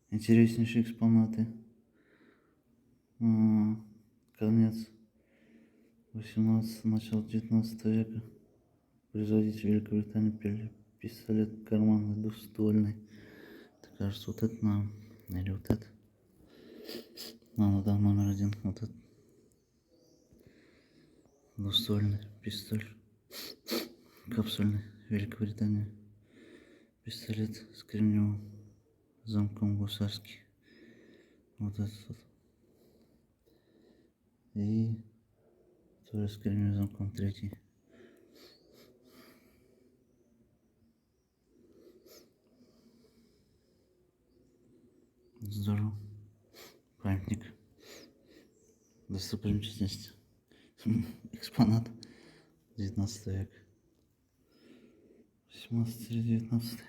Интереснейшие экспонаты. Конец 18 начало 19 века. Производитель Великобритании, пистолет карманный двуствольный. Это, кажется, вот это нам. Или вот это. Ну да, номер один. Вот этот. Двуствольный пистолет. Капсульный. Великобритания. Пистолет с кремниевым замком гусарский. Вот этот вот. И тоже с кремниевым замком третий. Здорово. Памятник. Достопримечательность. Экспонат 19 века. 18-19.